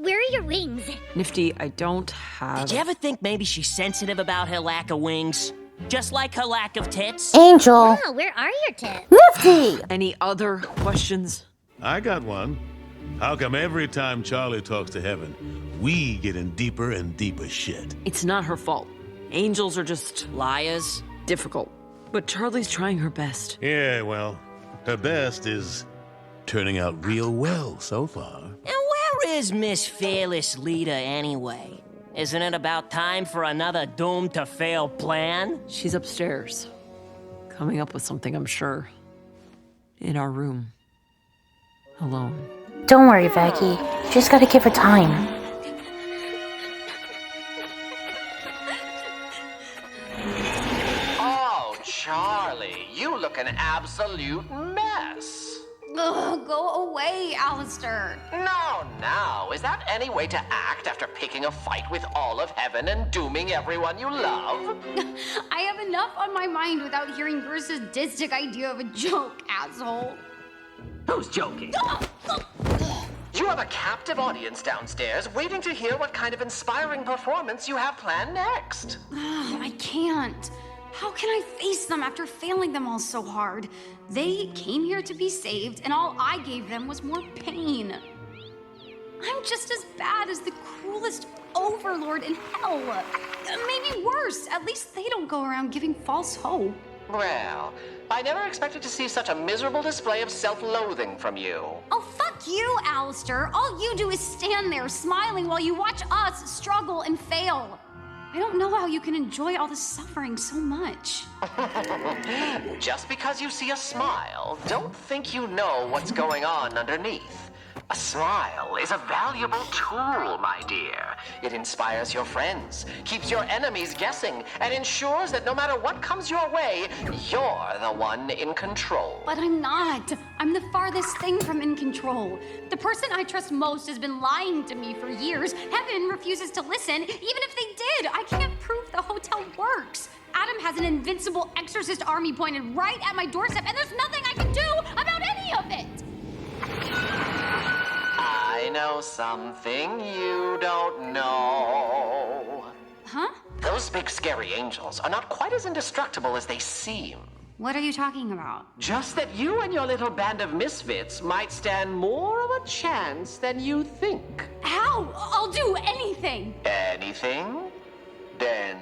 where are your wings? Nifty, I don't have... Did you ever think maybe she's sensitive about her lack of wings? Just like her lack of tits? Angel. Oh, where are your tips? Nifty! Any other questions? I got one. How come every time Charlie talks to heaven, we get in deeper and deeper shit? It's not her fault. Angels are just Liars? difficult. But Charlie's trying her best. Yeah, well, her best is turning out real well so far. And where is Miss Fearless Leader anyway? Isn't it about time for another doomed to fail plan? She's upstairs. Coming up with something, I'm sure. In our room. Alone. Don't worry, Vaggie. Just gotta give her time. Oh, Charlie, you look an absolute mess. Ugh, go away, Alastor. Now, is that any way to act after picking a fight with all of heaven and dooming everyone you love? I have enough on my mind without hearing your sadistic idea of a joke, asshole. Who's joking? You have a captive audience downstairs waiting to hear what kind of inspiring performance you have planned next. I can't. How can I face them after failing them all so hard? They came here to be saved, and all I gave them was more pain. I'm just as bad as the cruelest overlord in hell. Maybe worse. At least they don't go around giving false hope. Well, I never expected to see such a miserable display of self-loathing from you. Oh, fuck you, Alastor. All you do is stand there smiling while you watch us struggle and fail. I don't know how you can enjoy all the suffering so much. Just because you see a smile, don't think you know what's going on underneath. A smile is a valuable tool, my dear. It inspires your friends, keeps your enemies guessing, and ensures that no matter what comes your way, you're the one in control. But I'm not. I'm the farthest thing from in control. The person I trust most has been lying to me for years. Heaven refuses to listen. Even if they did, I can't prove the hotel works. Adam has an invincible exorcist army pointed right at my doorstep, and there's nothing I can do about any of it. I know something you don't know. Huh? Those big scary angels are not quite as indestructible as they seem. What are you talking about? Just that you and your little band of misfits might stand more of a chance than you think. How? I'll do anything. Anything? Then